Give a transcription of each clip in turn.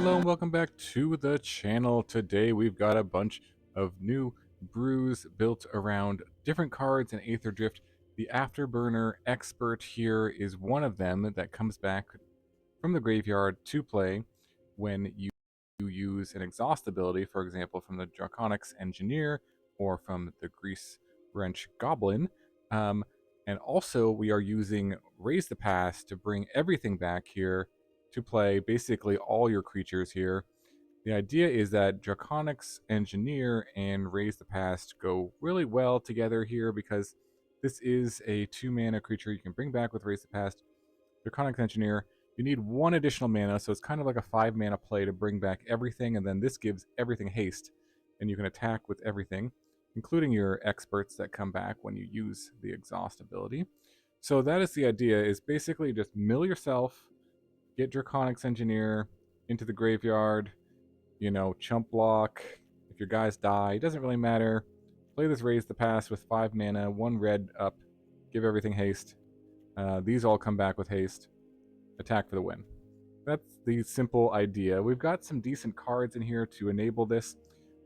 Hello and welcome back to the channel. Today we've got a bunch of new brews built around different cards in Aetherdrift. The Afterburner Expert here is one of them that comes back from the graveyard to play when you use an exhaust ability, for example from the Draconautics Engineer or from the Greasewrench Goblin. And also we are using Raise the Past to bring everything back here to play, basically all your creatures here. The idea is that Draconautics Engineer and Raise the Past go really well together here because this is a 2-mana creature you can bring back with Raise the Past. Draconautics Engineer, you need 1 additional mana, so it's kind of like a 5-mana play to bring back everything, and then this gives everything haste, and you can attack with everything, including your experts that come back when you use the exhaust ability. So that is the idea, is basically just mill yourself, get Draconautics Engineer into the graveyard, you know, chump block. If your guys die, it doesn't really matter. Play this Raise the Past with 5 mana, 1 red up, give everything haste. These all come back with haste. Attack for the win. That's the simple idea. We've got some decent cards in here to enable this.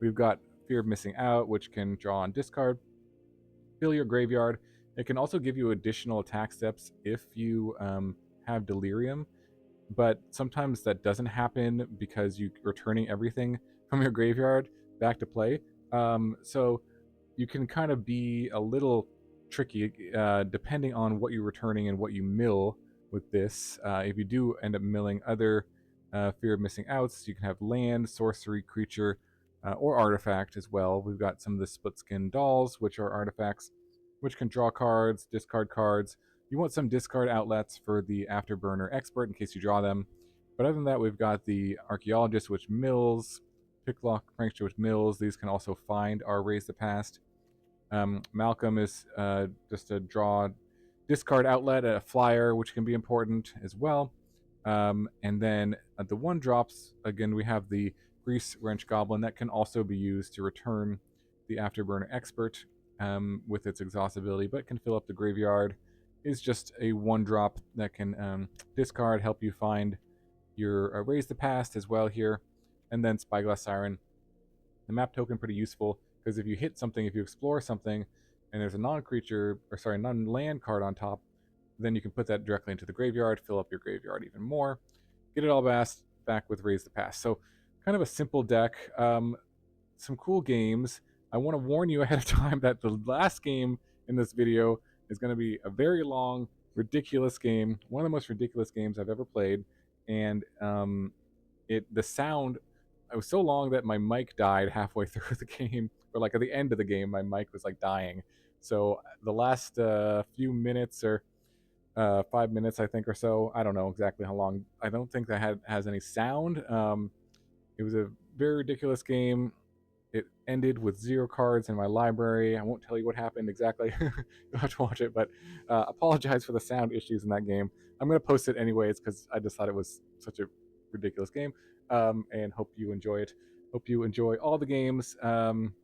We've got Fear of Missing Out, which can draw on discard, fill your graveyard. It can also give you additional attack steps if you have Delirium, but sometimes that doesn't happen because you're returning everything from your graveyard back to play. So you can kind of be a little tricky depending on what you're returning and what you mill with this. If you do end up milling other Fear of Missing Outs, you can have land, sorcery, creature, or artifact as well. We've got some of the Splitskin Dolls, which are artifacts, which can draw cards, discard cards. You want some discard outlets for the Afterburner Expert in case you draw them. But other than that, we've got the Archaeologist, which mills, Picklock Prankster, which mills. These can also find our Raise the Past. Malcolm is just a draw discard outlet, a flyer, which can be important as well. And then at the 1-drops, again, we have the Greasewrench Goblin that can also be used to return the Afterburner Expert with its exhaust ability, but can fill up the graveyard. Is just a 1-drop that can discard, help you find your Raise the Past as well here. And then Spyglass Siren, the map token, pretty useful because if you hit something, if you explore something, and there's a non-land card on top, then you can put that directly into the graveyard, fill up your graveyard even more, get it all back with Raise the Past. So kind of a simple deck. Some cool games. I want to warn you ahead of time that the last game in this video is going to be a very long, ridiculous game. One of the most ridiculous games I've ever played. And the sound, it was so long that my mic died halfway through the game, or like at the end of the game, my mic was like dying. So the last few minutes, or 5 minutes, I think, or so, I don't know exactly how long. I don't think that has any sound. It was a very ridiculous game. It ended with 0 cards in my library. I won't tell you what happened exactly. You'll have to watch it, but apologize for the sound issues in that game. I'm going to post it anyways because I just thought it was such a ridiculous game, and hope you enjoy it. Hope you enjoy all the games, some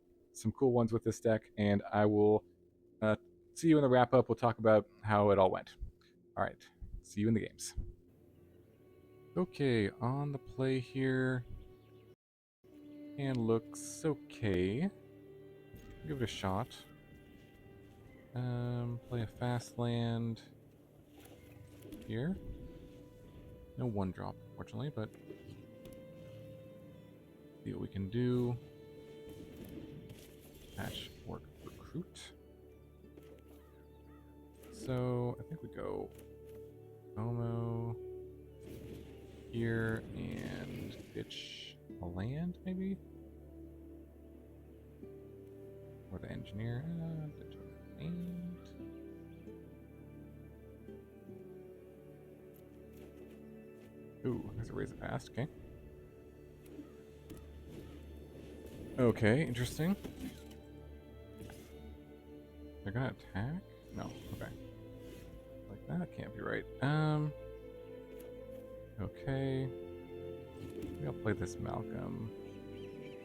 cool ones with this deck, and I will see you in the wrap-up. We'll talk about how it all went. All right, see you in the games. Okay, on the play here. And looks okay. Give it a shot. Play a fast land here. No 1-drop, unfortunately, but see what we can do. Patchwork Recruit. So I think we go Omo here and ditch a land, maybe? Or the engineer. Ditch a land. Ooh, there's a Raise the Past, okay. Okay, interesting. They're gonna attack? No, okay. Like that can't be right. Okay. Maybe I'll play this Malcolm.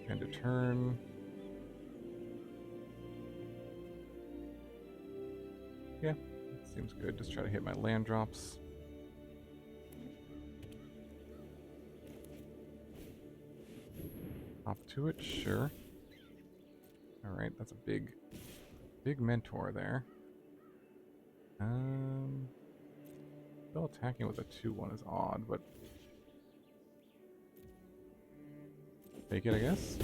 End of turn. Yeah, seems good. Just try to hit my land drops. Hop to it, sure. Alright, that's a big mentor there. Still attacking with a 2-1 is odd, but take it, I guess.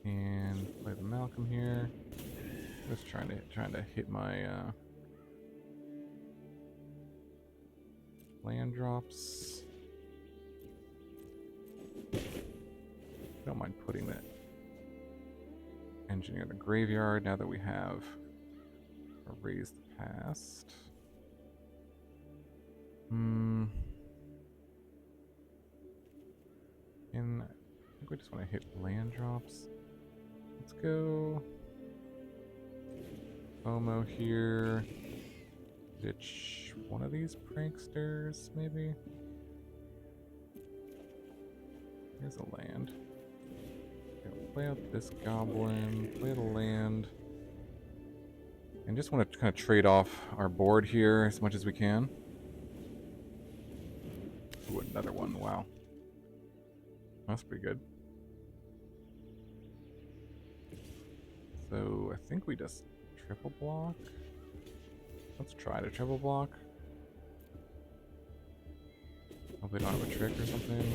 And play the Malcolm here. Just trying to hit my land drops. Don't mind putting that engineer in the graveyard now that we have erased the past. And I think we just want to hit land drops. Let's go FOMO here. Ditch one of these pranksters, maybe. Here's a land. Okay, play out this goblin, play the land. And just want to kind of trade off our board here as much as we can. Ooh, another one, wow. That's pretty good. So I think we just triple block. Let's try to triple block. Hope they don't have a trick or something.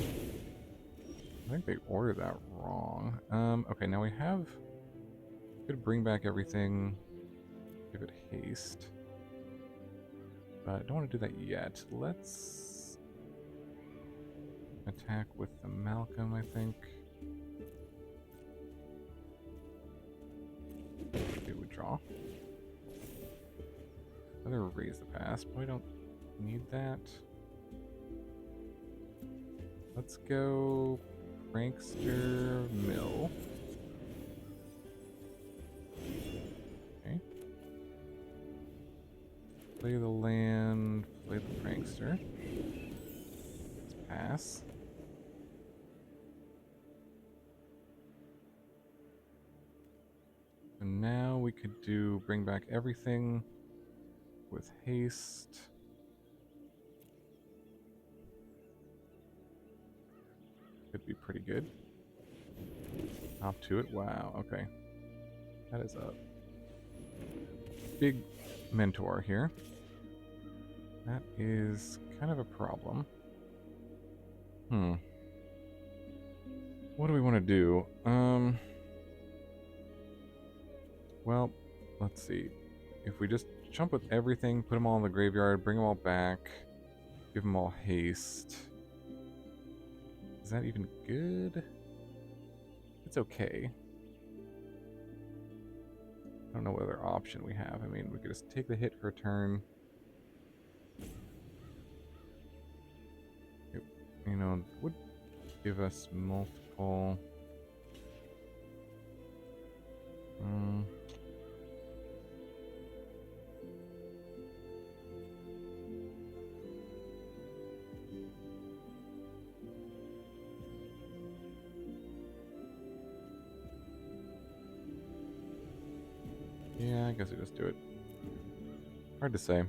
I think they ordered that wrong. Okay, now we have... Could bring back everything. Give it haste. But I don't want to do that yet. Let's attack with the Malcolm, I think. Okay, we draw. Rather raise the pass. Probably don't need that. Let's go Prankster Mill. Okay. Play the land, play the Prankster. Let's pass. And now we could do bring back everything with haste. Could be pretty good. Hop to it. Wow, okay. That is a big mentor here. That is kind of a problem. What do we want to do? Well, let's see. If we just jump with everything, put them all in the graveyard, bring them all back, give them all haste. Is that even good? It's okay. I don't know what other option we have. I mean, we could just take the hit for a turn. It, you know, would give us multiple... Yeah, I guess we just do it. Hard to say.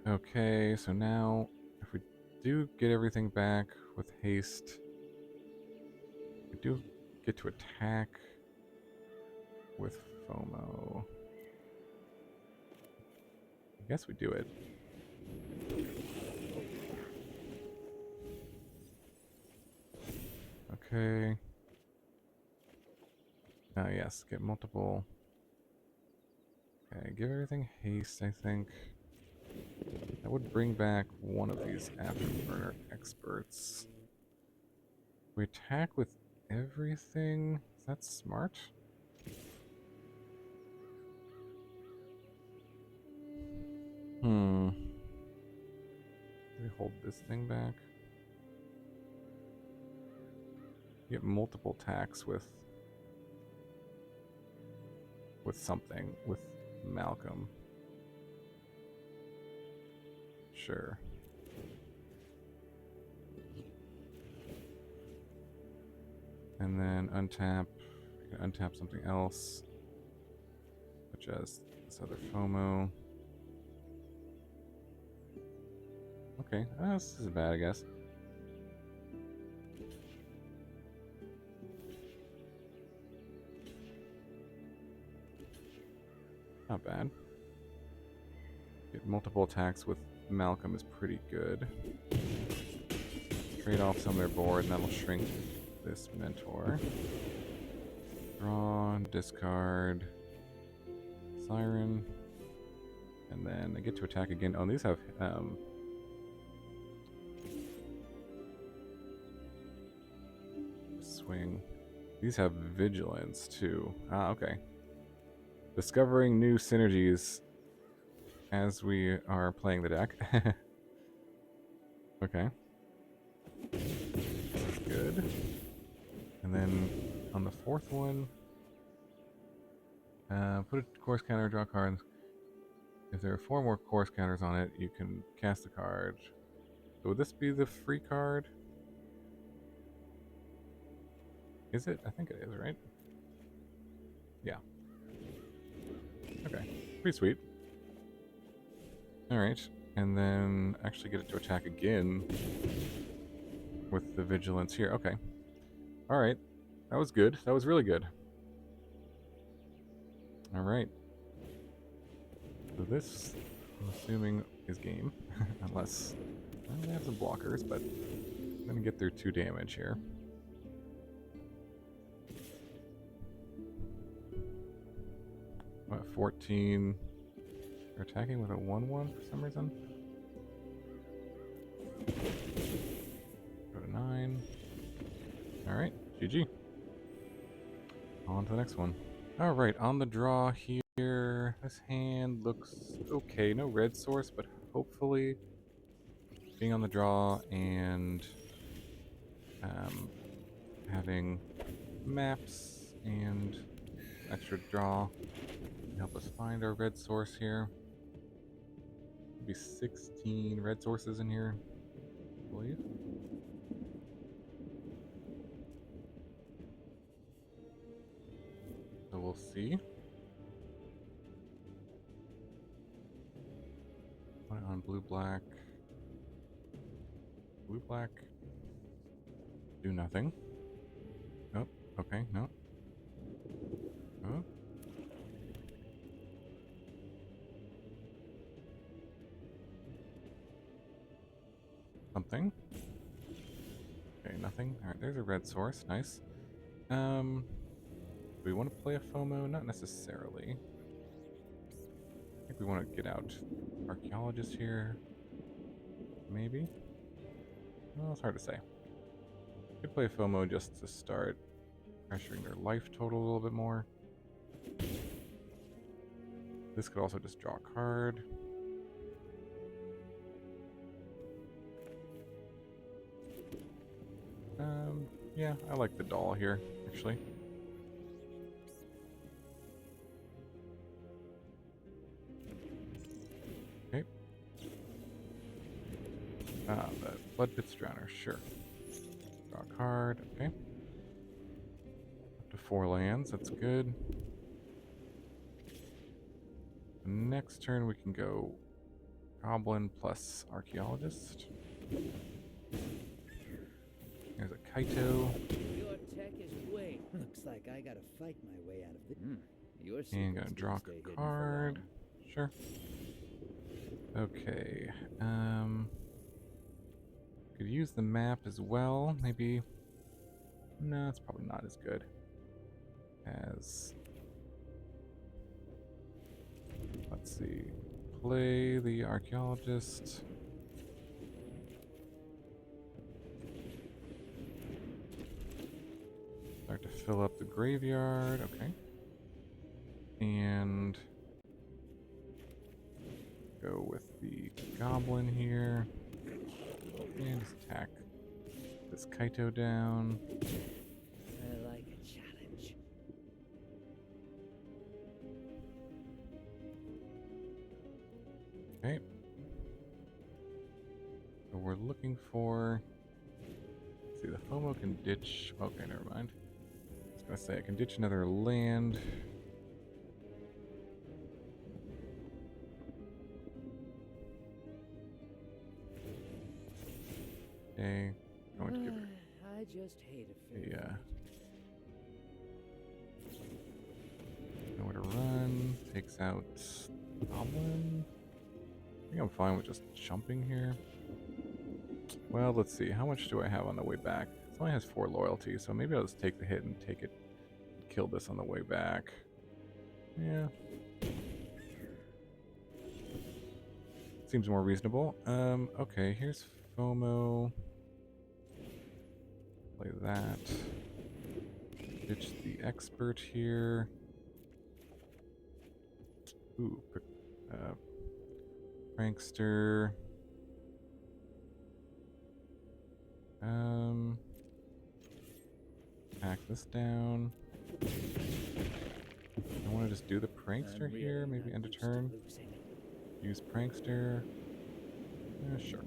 Okay, so now if we do get everything back with haste, we do get to attack with FOMO. I guess we do it. Okay. Yes, get multiple. Okay, give everything haste, I think. That would bring back one of these Afterburner Experts. We attack with everything? Is that smart? Do we hold this thing back? Get multiple attacks with something, with Malcolm. Sure. And then untap, you can untap something else, such as this other FOMO. Okay, this isn't bad, I guess. Not bad. Get multiple attacks with Malcolm is pretty good. Trade off some of their board, and that'll shrink this mentor. Draw, discard, Siren, and then I get to attack again. Oh, these have swing. These have vigilance too. Ah, okay. Discovering new synergies as we are playing the deck. Okay. That's good. And then on the fourth one, put a course counter, draw cards. If there are 4 more course counters on it, you can cast a card. So would this be the free card? Is it? I think it is, right? Yeah. Okay. Pretty sweet. Alright. And then actually get it to attack again with the vigilance here. Okay. Alright. That was good. That was really good. Alright. So this, I'm assuming, is game. Unless... well, they have some blockers, but I'm going to get through 2 damage here. What, 14? They're attacking with a 1-1 for some reason. Go to 9. Alright, GG. On to the next one. Alright, on the draw here. This hand looks okay. No red source, but hopefully being on the draw and having maps and extra draw can help us find our red source here. Maybe 16 red sources in here, I believe. So we'll see. Put it on blue-black. Blue-black. Do nothing. Oh, okay, no. Oh. Something. Okay, nothing. Alright, there's a red source. Nice. Do we want to play a FOMO? Not necessarily. I think we want to get out Archaeologist here. Maybe? Well, it's hard to say. Could play FOMO just to start pressuring their life total a little bit more. This could also just draw a card. Yeah, I like the doll here, actually. Okay. The Floodpits Drowner, sure. Draw a card, okay. Up to 4 lands, that's good. Next turn we can go Goblin plus Archaeologist. There's a Kaito. Your tech is way. Looks like I gotta fight my way out of it. And gonna draw a card. Sure. Okay. Could use the map as well. Maybe. No, it's probably not as good as. Let's see. Play the Archaeologist. Start to fill up the graveyard. Okay. And go with the Goblin here. And just attack this Kaito down. I like a challenge. Okay. So we're looking for. Let's see, the FOMO can ditch. Okay, never mind. I was gonna say I can ditch another land. Okay. Going to give it I just hate a a nowhere to run. Takes out Goblin. I think I'm fine with just jumping here. Well, let's see. How much do I have on the way back? It only has 4 loyalty, so maybe I'll just take the hit and take it. Kill this on the way back. Yeah. Seems more reasonable. Okay, here's FOMO. Play that. Ditch the expert here. Ooh, prankster. Hack this down. I want to just do the prankster here. Maybe end a turn. Use prankster. Sure.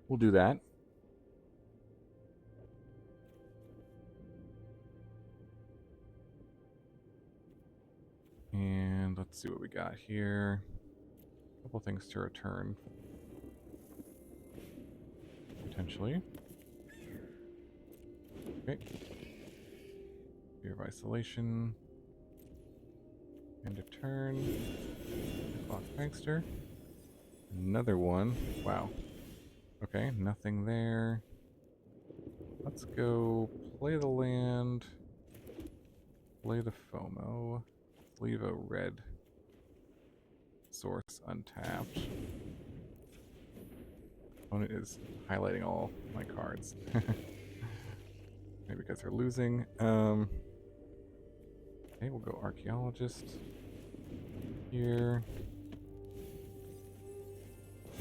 We'll do that. And let's see what we got here. A couple things to return. Potentially. Okay. Fear of isolation. End a turn. Picklock Prankster. Another one. Wow. Okay, nothing there. Let's go play the land. Play the FOMO. Leave a red source untapped. Opponent is highlighting all my cards. Maybe because they're losing. Okay, we'll go Archaeologist here.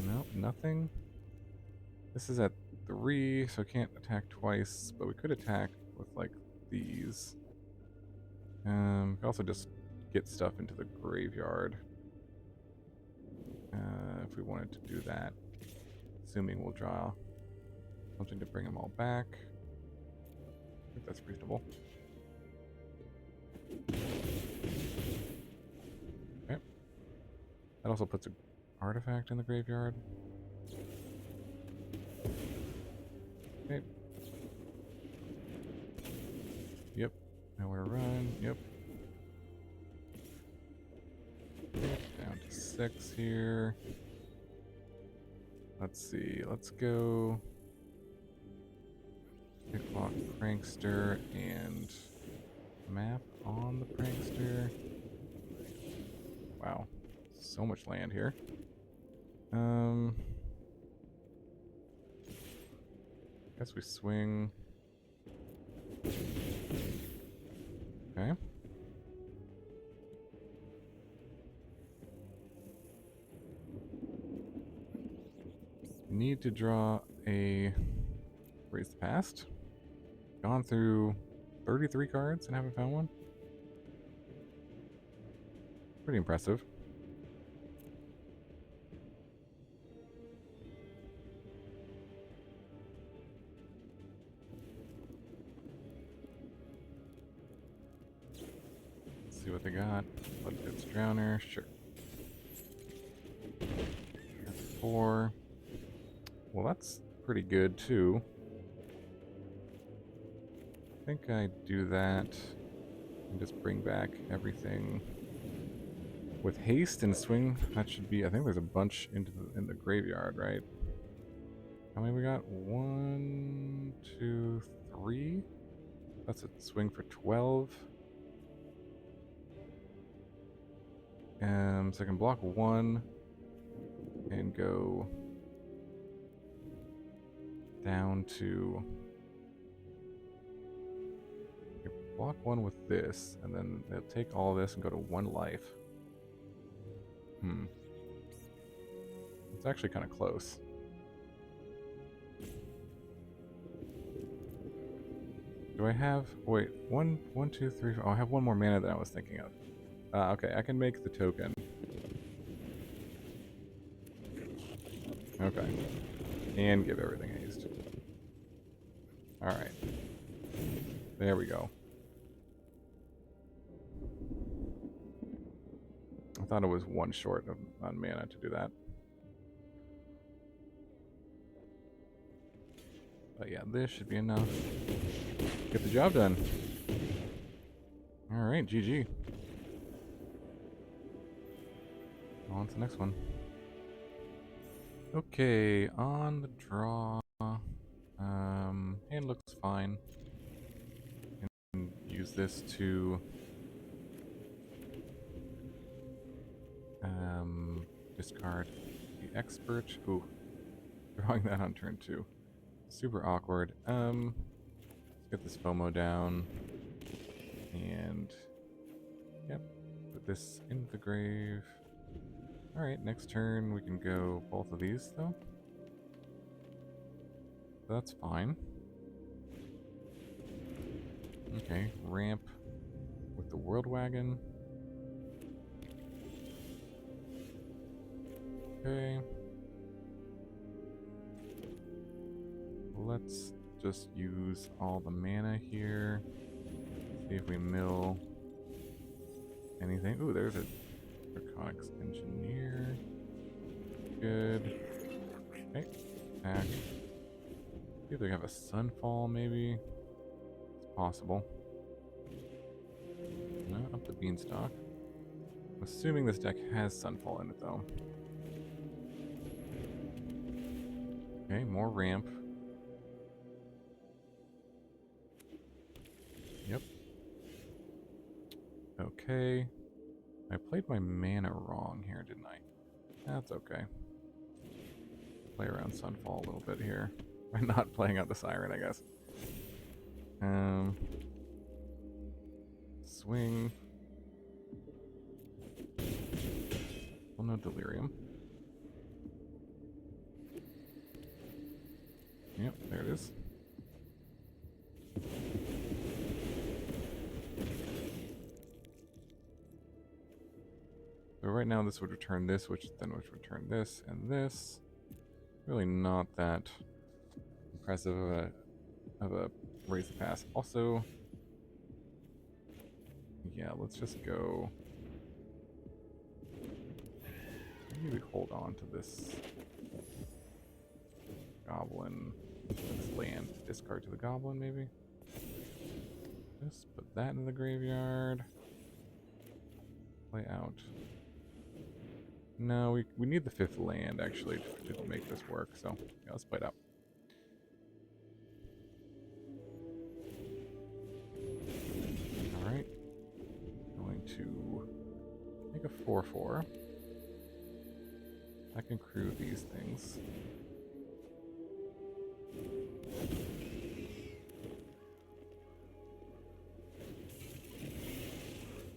Nope, nothing. This is at 3, so I can't attack twice, but we could attack with like these. We could also just get stuff into the graveyard if we wanted to do that. Assuming we'll draw something to bring them all back. I think that's reasonable. Okay. That also puts an artifact in the graveyard. Okay. Yep. Nowhere to run. Yep. Okay, down to 6 here. Let's see. Let's go Picklock Prankster and map on the Prankster. Wow. So much land here. Guess we swing. Okay. Need to draw a Raise the Past. Gone through 33 cards and haven't found one. Pretty impressive. Let's see what they got. Floodgates Drowner, sure. That's 4. Well, that's pretty good too. I think I do that and just bring back everything with haste and swing. That should be. I think there's a bunch in the graveyard, right? How many we got? 1, 2, 3. That's a swing for 12. So I can block 1 and go down to block 1 with this, and then they'll take all this and go to 1 life. It's actually kind of close. Do I have... Wait, 1, 2, 3... Oh, I have 1 more mana than I was thinking of. Okay, I can make the token. Okay. And give everything haste. Alright. There we go. I thought it was 1 short on mana to do that. But yeah, this should be enough. Get the job done. Alright, GG. On to the next one. Okay, on the draw. Hand looks fine. And use this to discard the expert. Ooh, drawing that on turn 2. Super awkward. Let's get this FOMO down. And yep, put this into the grave. Alright, next turn we can go both of these though. That's fine. Okay, ramp with the World Wagon. Okay. Let's just use all the mana here. See if we mill anything. Ooh, there's a Draconautics Engineer. Good. Okay, attack. See if they have a Sunfall, maybe. It's possible. No, up the Beanstalk. I'm assuming this deck has Sunfall in it, though. Okay, more ramp. Yep. Okay. I played my mana wrong here, didn't I? That's okay. Play around Sunfall a little bit here. By not playing out the Siren, I guess. Swing. Well, no Delirium. Yep, there it is. So right now this would return this, which then would return this and this. Really not that impressive of a raise the pass. Also, yeah, let's just go. Maybe we hold on to this Goblin. This land discard to the Goblin, maybe. Just put that in the graveyard. Play out. No, we need the 5th land actually to make this work. So yeah, let's play it out. All right, going to make a 4/4. I can crew these things.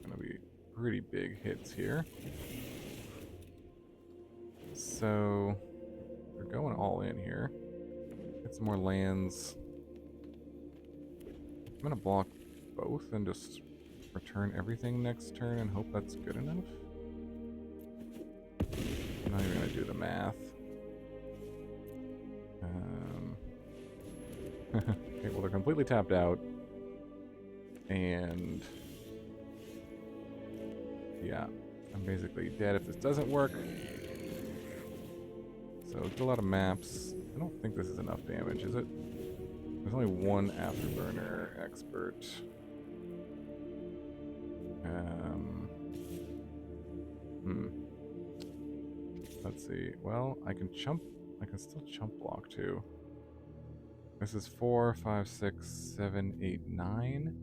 Gonna be pretty big hits here. So we're going all in here. Get some more lands. I'm gonna block both and just return everything next turn and hope that's good enough. I'm not even gonna do the math. Okay, well they're completely tapped out. And yeah, I'm basically dead if this doesn't work. So it's a lot of maps. I don't think this is enough damage, is it? There's only one Afterburner Expert. Let's see. Well, I can still chump block too. This is 4, 5, 6, 7, 8, 9.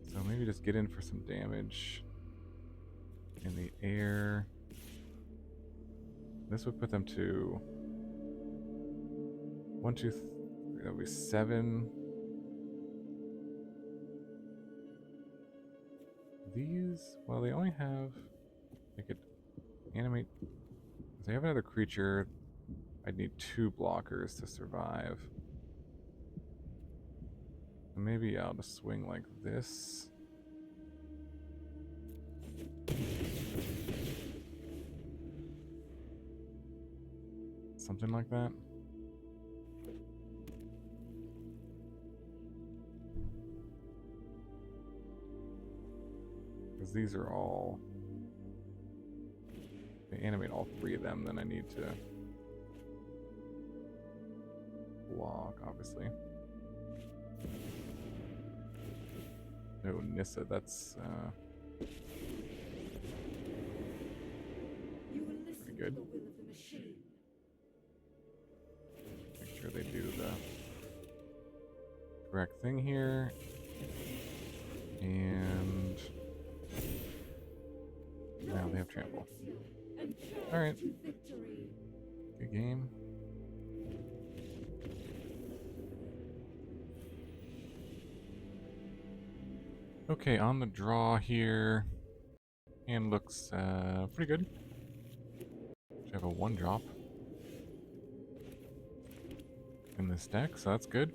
So maybe just get in for some damage in the air. This would put them to 1, 2, 3. That would be 7. These, well, they only have. They could animate. If they have another creature, I'd need 2 blockers to survive. So maybe I'll just swing like this. Something like that. Because these are all. If they animate all 3 of them, then I need to block, obviously. No, Nissa, that's pretty good. Make sure they do the correct thing here. And now they have trample. Alright. Good game. Okay, on the draw here. Hand looks pretty good. Should have a 1-drop in this deck, so that's good.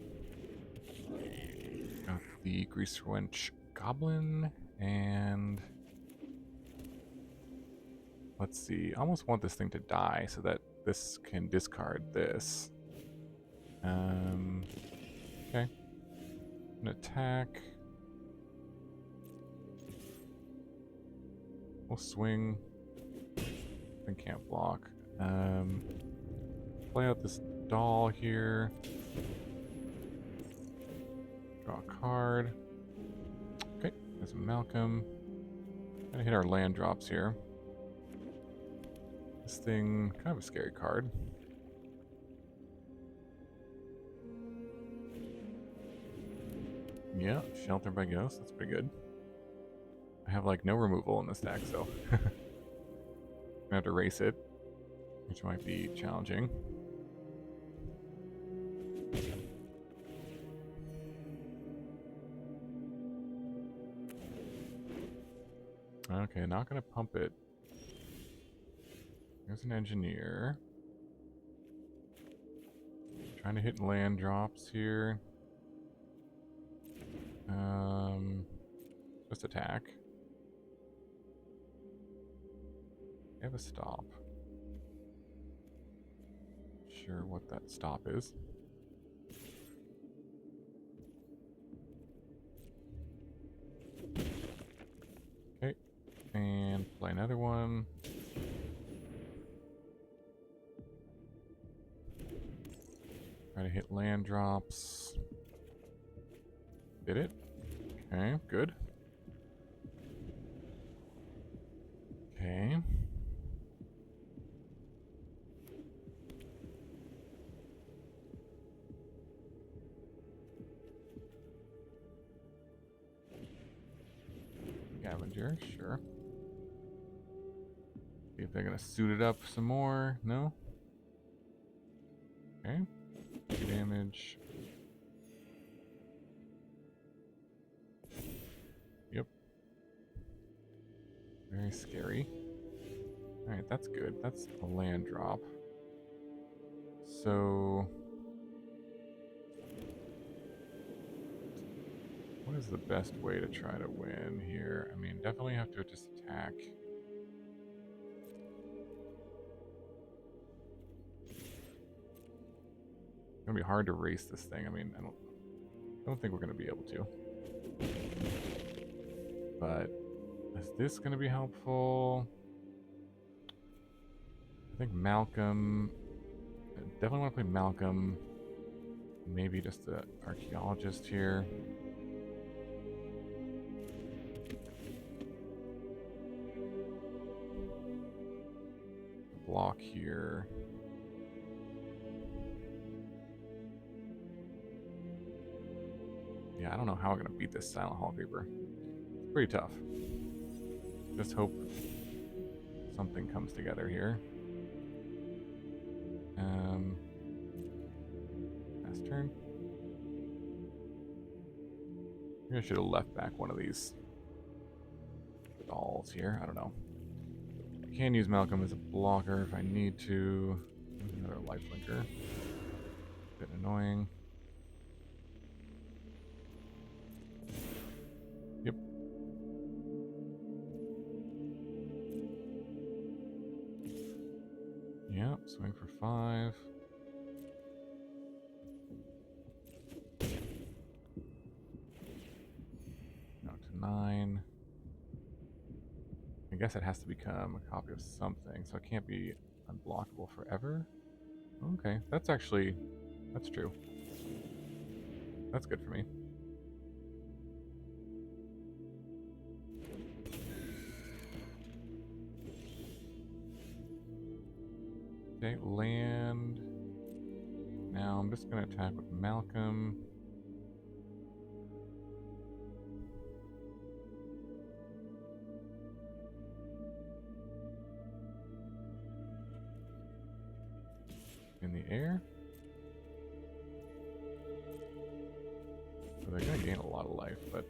Got the Greasewrench Goblin, and let's see. I almost want this thing to die so that this can discard this. Okay. An attack. We'll swing. And can't block. Play out this doll here. Draw a card. Okay, there's a Malcolm. Gotta hit our land drops here. This thing, kind of a scary card. Yeah, Shelter by Ghost, that's pretty good. I have like no removal in this deck, so I'm gonna have to race it, which might be challenging. Okay, not gonna pump it. There's an engineer. Trying to hit land drops here. Just attack. I have a stop. Sure what that stop is. Okay, and play another one. Try to hit land drops. Did it? Okay, good. Okay. Scavenger, sure. See if they're gonna suit it up some more. No? Okay. 2 damage. Yep. Very scary. Alright, that's good. That's a land drop. So what is the best way to try to win here? I mean, definitely have to just attack. It's gonna be hard to race this thing. I mean, I don't think we're gonna be able to. But is this gonna be helpful? I think Malcolm. I definitely want to play Malcolm. Maybe just the Archaeologist here. Block here. Yeah, I don't know how we're gonna beat this Silent Hall Creeper. It's pretty tough. Just hope something comes together here. Last turn. Maybe I should have left back one of these dolls here. I don't know. I can use Malcolm as a blocker if I need to. Another lifelinker. Bit annoying. Yep. Yep, swing for 5. Down to 9. I guess it has to become a copy of something, so it can't be unblockable forever. Okay, that's true. That's good for me. Okay, land. Now I'm just going to attack with Malcolm. In the air. So they're going to gain a lot of life, but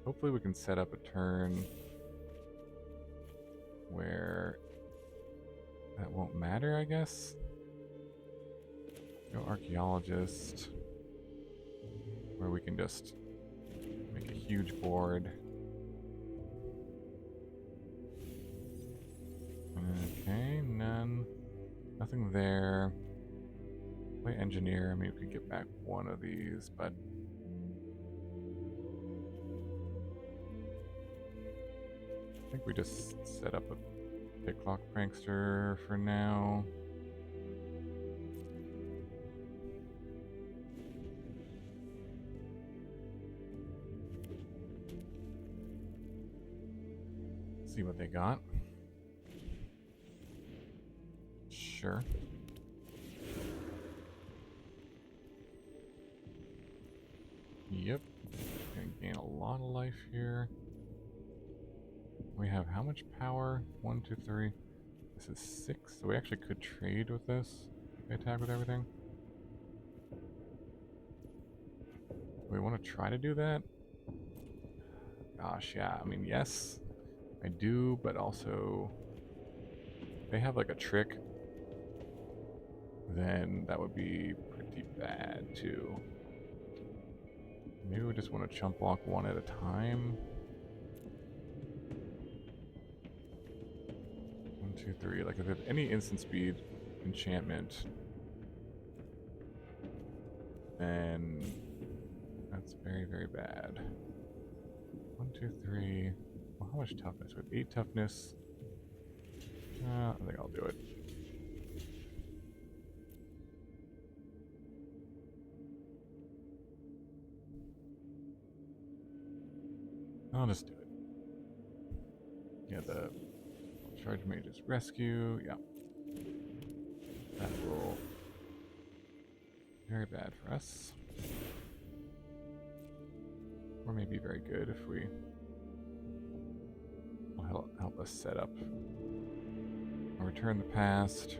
hopefully we can set up a turn where that won't matter, I guess. Go Archaeologist, where we can just make a huge board. Okay, none. Nothing there. Play Engineer. I mean, we could get back one of these, but I think we just set up a Picklock Prankster for now. See what they got. Sure. Yep. Gonna gain a lot of life here. We have how much power? 1, 2, 3. This is 6. So we actually could trade with this. If we attack with everything. Do we want to try to do that? Gosh, yeah. I mean, yes, I do, but also if they have like a trick, then that would be pretty bad too. Maybe we just want to chump block one at a time. 1, 2, 3. Like if they have any instant speed enchantment, then that's very, very bad. 1, 2, 3. Well, how much toughness? With 8 toughness. I think I'll do it. I'll just do it. Yeah, the Charge Mage's Rescue. Yeah. That will be very bad for us. Or maybe very good if we will help us set up. I'll return the past.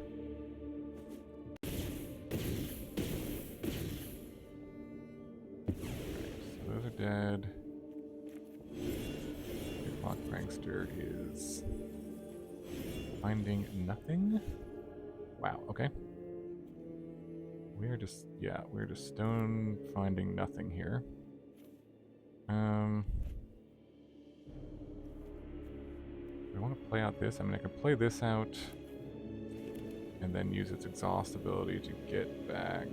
So those are dead. Picklock Prankster is finding nothing. Wow, okay. We're just stone finding nothing here. I want to play out this. I mean, I can play this out and then use its exhaust ability to get back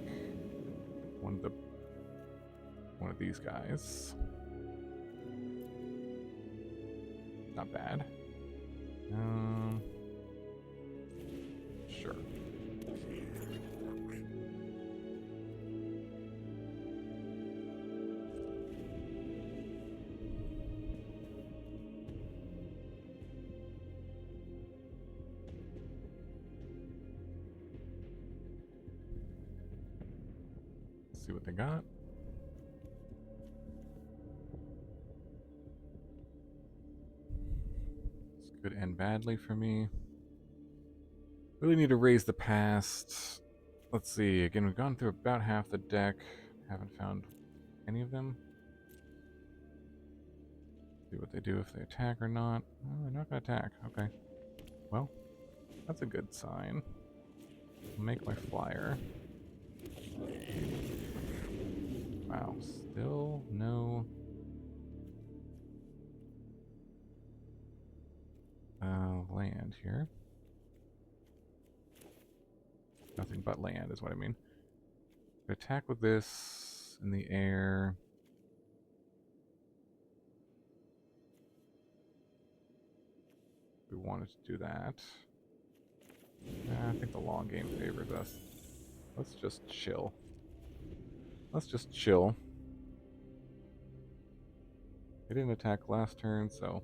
one of these guys. Not bad. Sure. See what they got. This could end badly for me. Really need to raise the past. Let's see. Again, we've gone through about half the deck. Haven't found any of them. See what they do if they attack or not. Oh, they're not going to attack. Okay. Well, that's a good sign. I'll make my flyer. Wow, still no land here. Nothing but land is what I mean. Attack with this in the air. We wanted to do that. I think the long game favors us. Let's just chill. Let's just chill. They didn't attack last turn, so...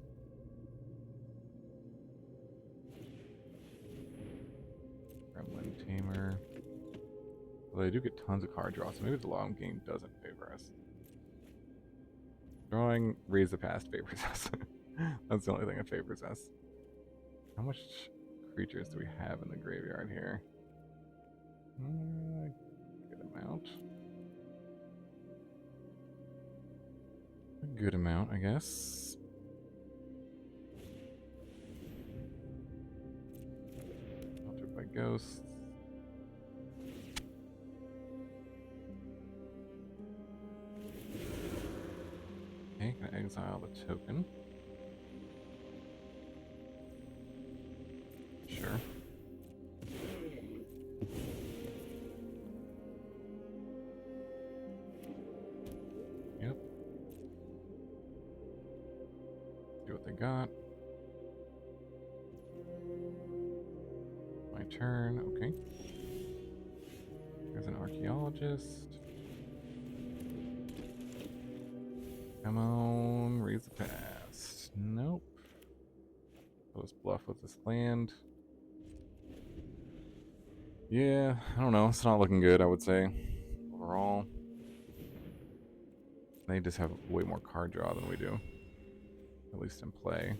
Gremlin Tamer. Well, they do get tons of card draw, so maybe the long game doesn't favor us. Drawing Raise the Past favors us. That's the only thing that favors us. How much creatures do we have in the graveyard here? Good amount. A good amount, I guess. Altered by Ghosts. Okay, can I exile the token? Sure. Yep. See what they got. My turn, okay. There's an archaeologist. Come on, raise the past. Nope. Post bluff with this land. Yeah, I don't know. It's not looking good, I would say. Overall. They just have way more card draw than we do. At least in play.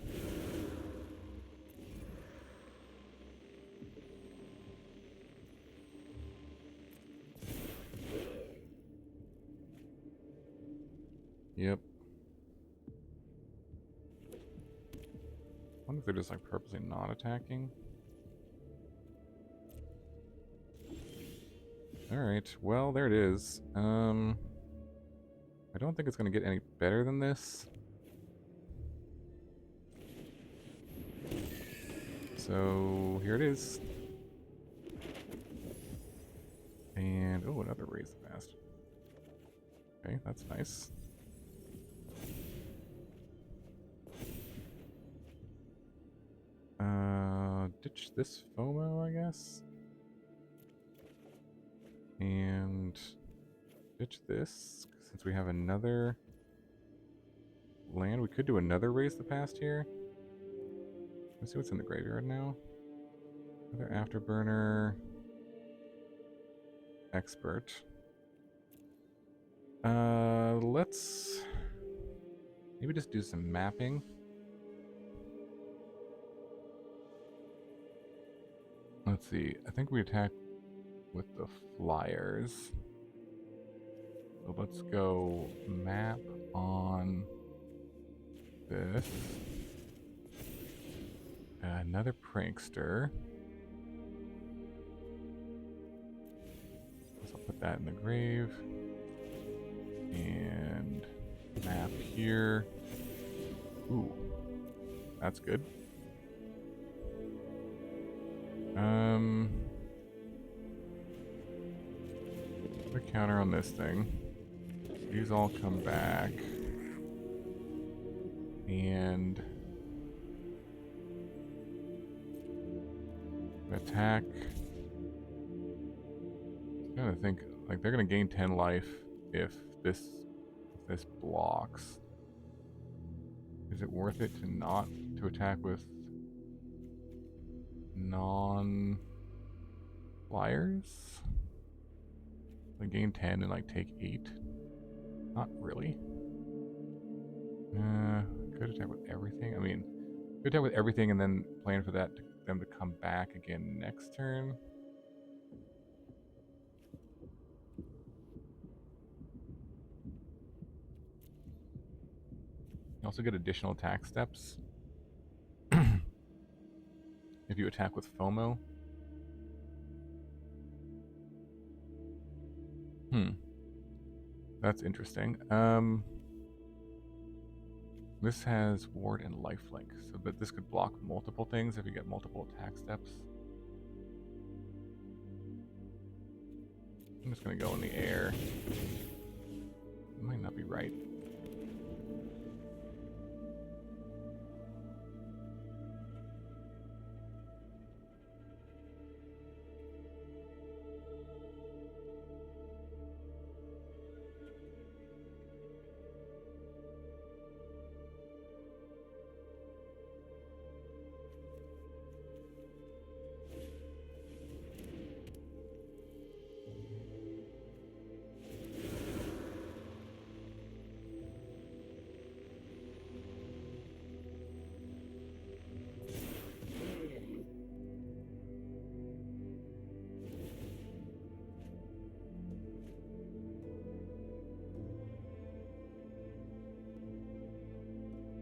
Yep. I wonder if they're just like purposely not attacking. Alright, well, there it is. I don't think it's going to get any better than this. So, here it is. And, oh, another Raise the Past. Okay, that's nice. Ditch this FOMO, I guess. And ditch this, since we have another land. We could do another Raise the Past here. Let's see what's in the graveyard now. Another Afterburner Expert. Let's maybe just do some mapping. Let's see. I think we attack with the flyers. So let's go map on this. Another prankster. So I'll put that in the grave. And map here. Ooh, that's good. Put a counter on this thing. These all come back. And attack. I'm trying to think, like they're gonna gain 10 life if this blocks. Is it worth it to not to attack with non-flyers? Like gain 10 and like take 8? Not really. Could attack with everything. I mean, could attack with everything and then plan for them to come back again next turn. You also get additional attack steps if you attack with FOMO. That's interesting. This has ward and lifelink, so that this could block multiple things if you get multiple attack steps. I'm just gonna go in the air. It might not be right.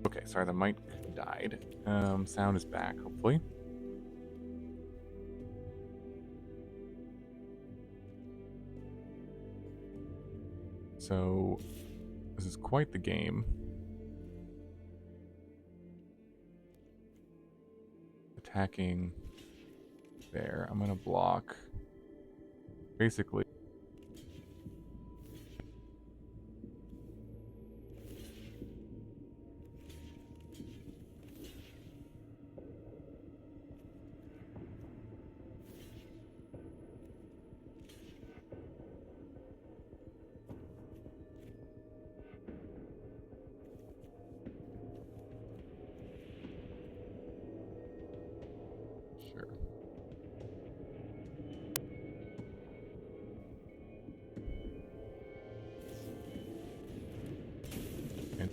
Okay, sorry, the mic died. Sound is back, hopefully. So, this is quite the game. Attacking there. I'm gonna block. Basically. Sure. And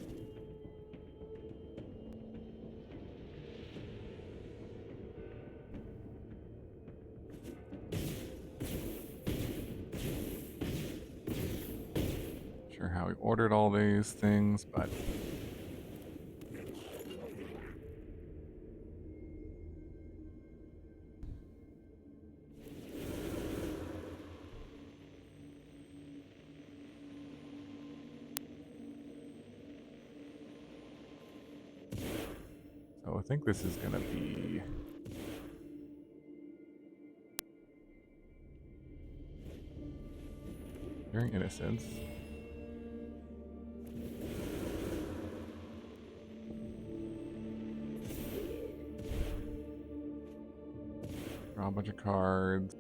sure how we ordered all these things, but so I think this is gonna be During Innocence. Draw a bunch of cards.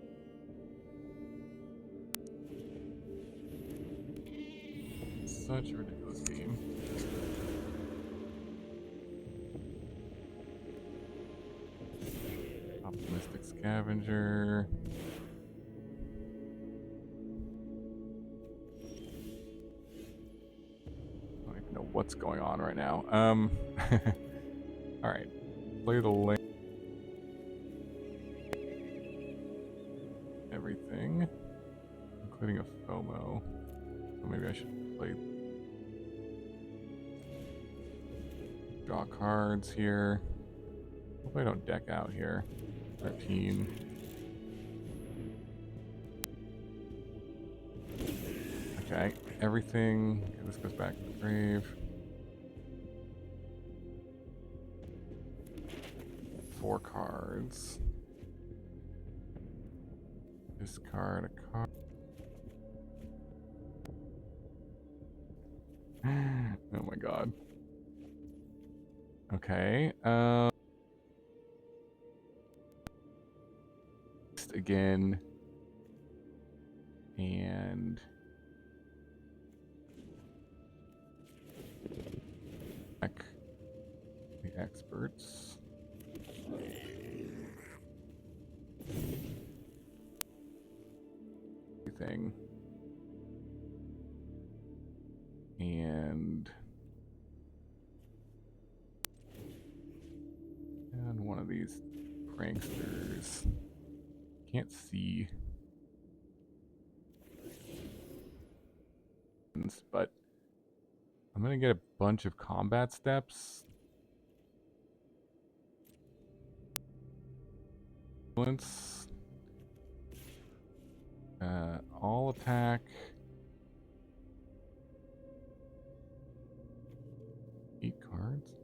Such a ridiculous game. Optimistic Scavenger. I don't even know what's going on right now. Alright. Play the link. Everything. Including a FOMO. So maybe I should play. Draw cards here. Hope I don't deck out here. 13. Okay, everything. Okay, this goes back to the grave. 4 cards. Discard a card. Oh my god. Okay. Again. And back the experts. Thing. And one of these pranksters. Can't see. But I'm gonna get a bunch of combat steps. All attack. 8 cards.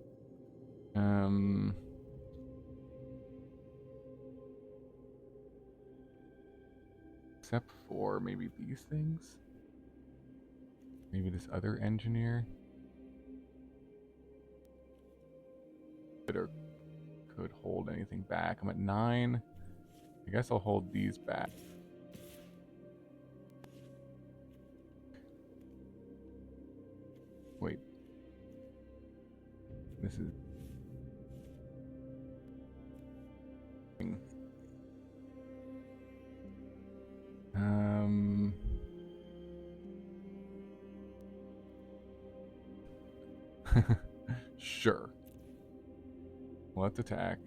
Except for maybe these things. Maybe this other engineer. Or could hold anything back. I'm at 9. I guess I'll hold these back. Wait. This is... Sure. Let's attack.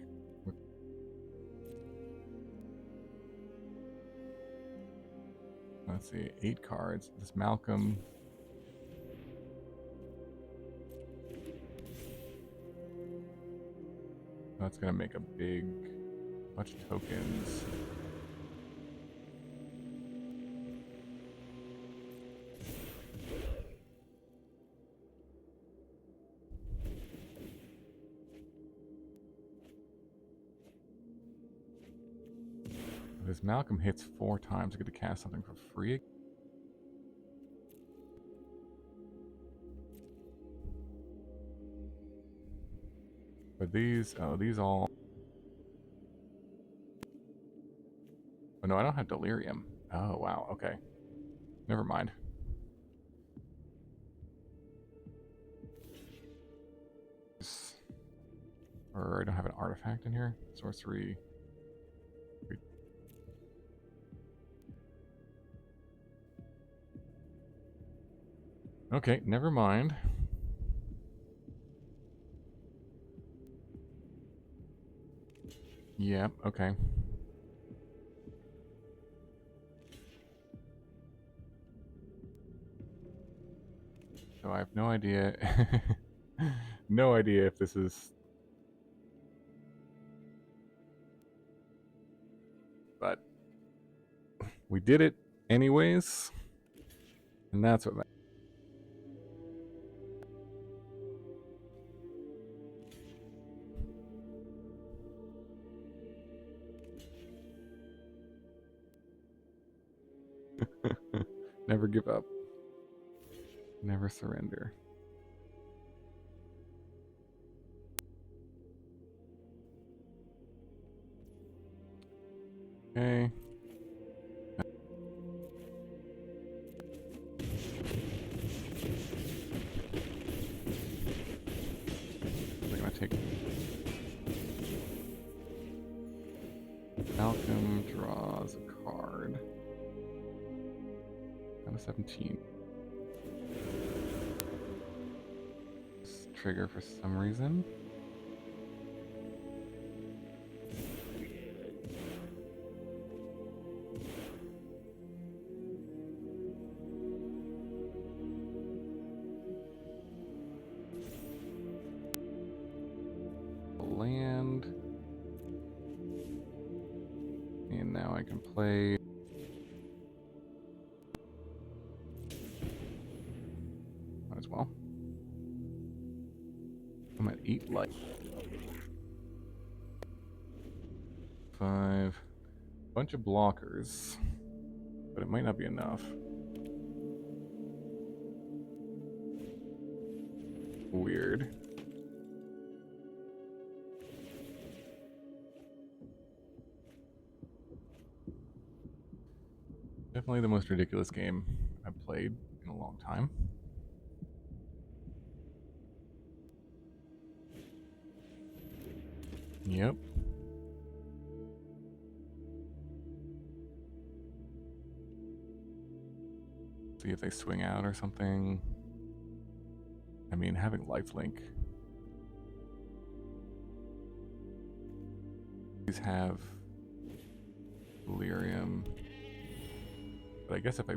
Let's see, 8 cards. This Malcolm. That's gonna make a big bunch of tokens. If Malcolm hits 4 times, I get to cast something for free. But these, oh, these all. Oh no, I don't have delirium. Oh wow, okay. Never mind. Or I don't have an artifact in here. Sorcery. Okay, never mind. Yeah, okay. So I have no idea. No idea if this is. But we did it anyways. And that's what never give up. Never surrender. Okay. We're gonna take Malcolm draws a card. Down to 17. Trigger for some reason. Land. And now I can play. Might as well. I'm at 8 life. 5. Bunch of blockers. But it might not be enough. Weird. Definitely the most ridiculous game I've played in a long time. Yep. See if they swing out or something. I mean, having lifelink. These have delirium. But I guess if I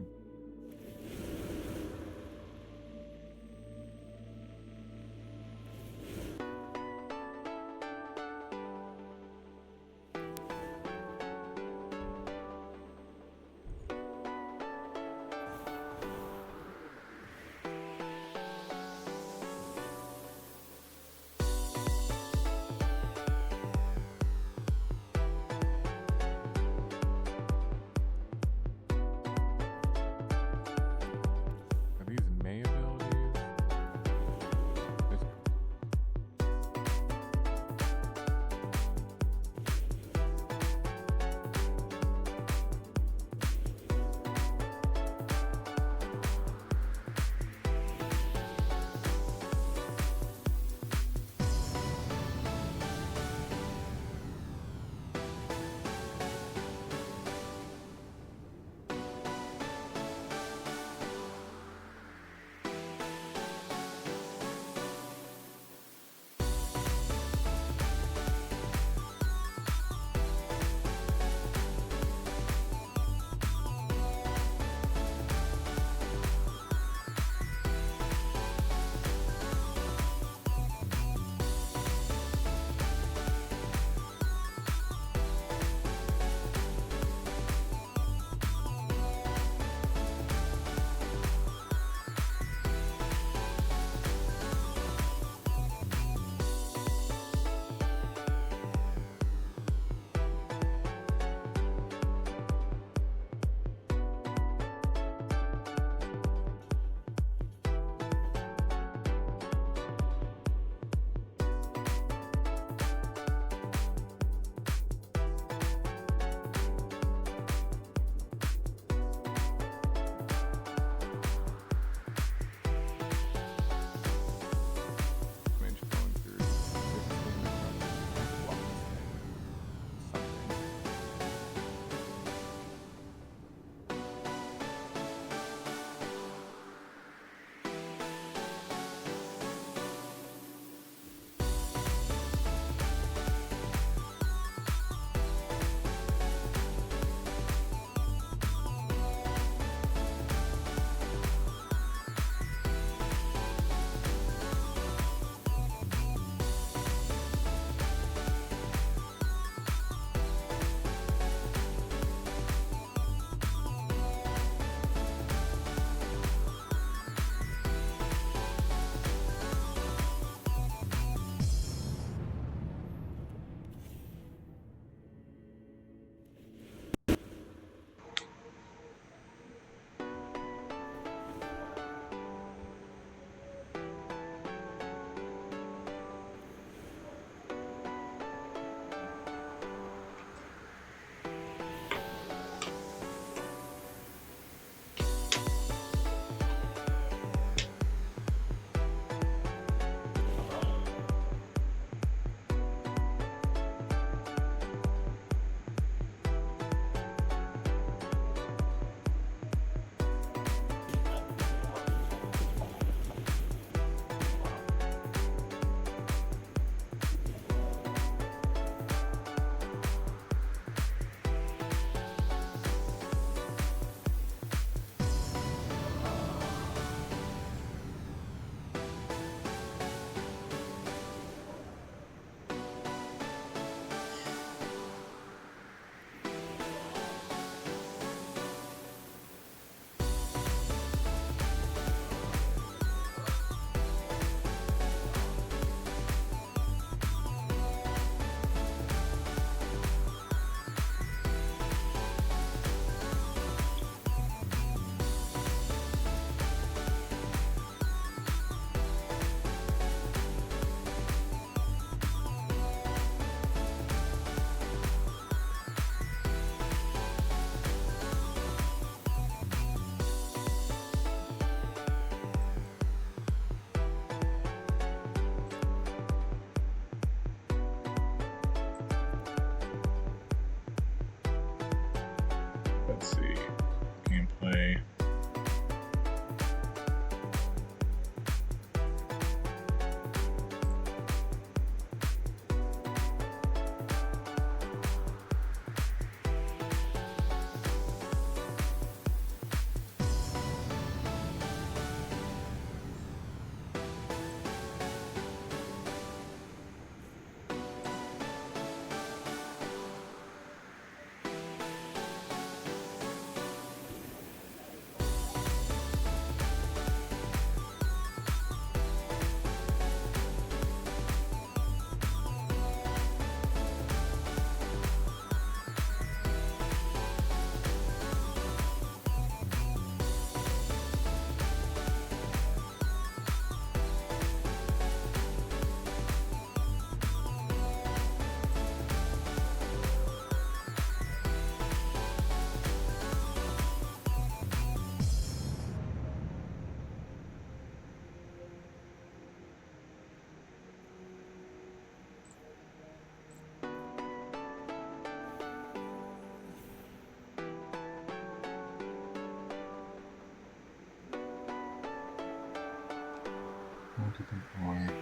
wanted them more.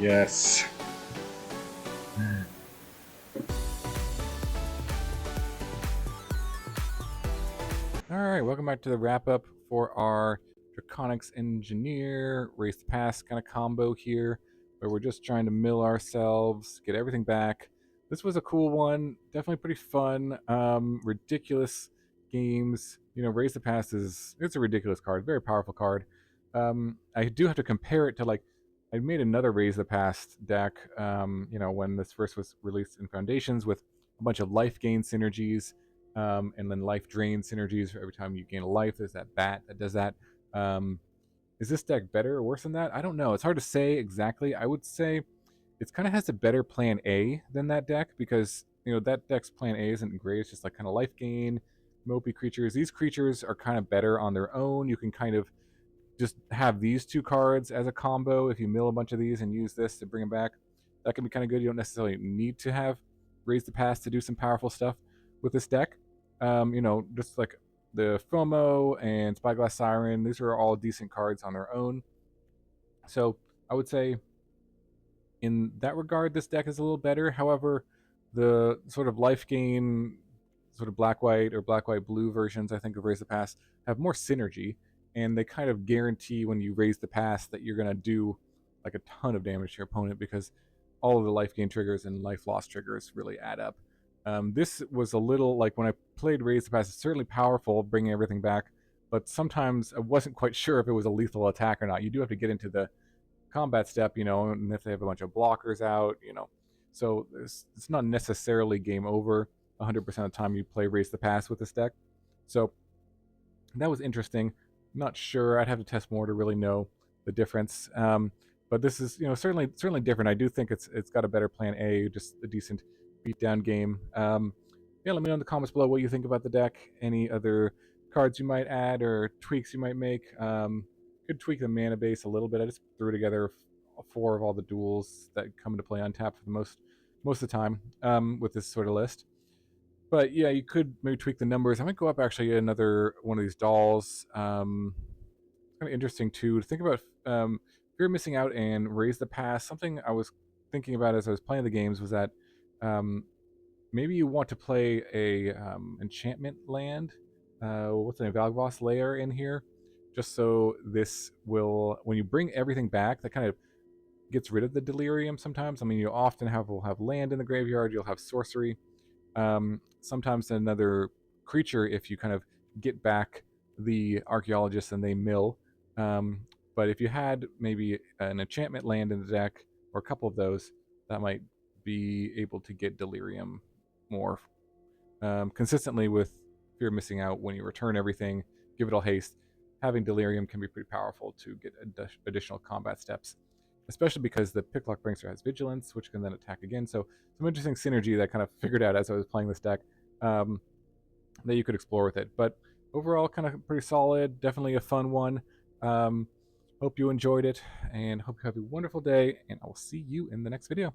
Yes. Alright, welcome back to the wrap-up for our Draconautics Engineer Race the Pass kind of combo here, where we're just trying to mill ourselves, get everything back. This was a cool one, definitely pretty fun, ridiculous games. You know, Race the Pass it's a ridiculous card, very powerful card. I do have to compare it to, like, I made another Raise the Past deck, you know, when this first was released in Foundations with a bunch of life gain synergies, and then life drain synergies. For every time you gain a life, there's that bat that does that. Is this deck better or worse than that? I don't know. It's hard to say exactly. I would say it kind of has a better plan A than that deck, because, you know, that deck's plan A isn't great. It's just like kind of life gain, mopey creatures. These creatures are kind of better on their own. You can kind of just have these two cards as a combo. If you mill a bunch of these and use this to bring them back, that can be kind of good. You don't necessarily need to have Raise the Pass to do some powerful stuff with this deck. You know, just like the FOMO and Spyglass Siren, these are all decent cards on their own. So I would say in that regard, this deck is a little better. However, the sort of life gain, sort of black-white or black-white-blue versions, I think, of Raise the Pass have more synergy, and they kind of guarantee when you raise the pass that you're going to do like a ton of damage to your opponent, because all of the life gain triggers and life loss triggers really add up. This was a little like, when I played Raise the Pass, it's certainly powerful, bringing everything back, but sometimes I wasn't quite sure if it was a lethal attack or not. You do have to get into the combat step, you know, and if they have a bunch of blockers out, you know, so it's not necessarily game over 100% of the time you play Raise the Pass with this deck. So that was interesting. Not sure. I'd have to test more to really know the difference. But this is, you know, certainly different. I do think it's got a better plan A, just a decent beatdown game. Yeah, let me know in the comments below what you think about the deck. Any other cards you might add or tweaks you might make. Could tweak the mana base a little bit. I just threw together 4 of all the duels that come into play on tap for the most of the time with this sort of list. But yeah, you could maybe tweak the numbers. I might go up actually another one of these dolls. Kind of interesting too to think about. If you're missing out and Raise the Pass, something I was thinking about as I was playing the games was that maybe you want to play a enchantment land. What's the name? Valgvoss Lair in here, just so this will, when you bring everything back, that kind of gets rid of the delirium sometimes. I mean, you often will have land in the graveyard, you'll have sorcery. Sometimes another creature if you kind of get back the archaeologist and they mill. But if you had maybe an enchantment land in the deck, or a couple of those, that might be able to get Delirium more consistently. With fear of missing out when you return everything, give it all haste. Having Delirium can be pretty powerful to get additional combat steps, especially because the Picklock Prankster has Vigilance, which can then attack again. So some interesting synergy that I kind of figured out as I was playing this deck that you could explore with it. But overall, kind of pretty solid. Definitely a fun one. Hope you enjoyed it, and hope you have a wonderful day, and I will see you in the next video.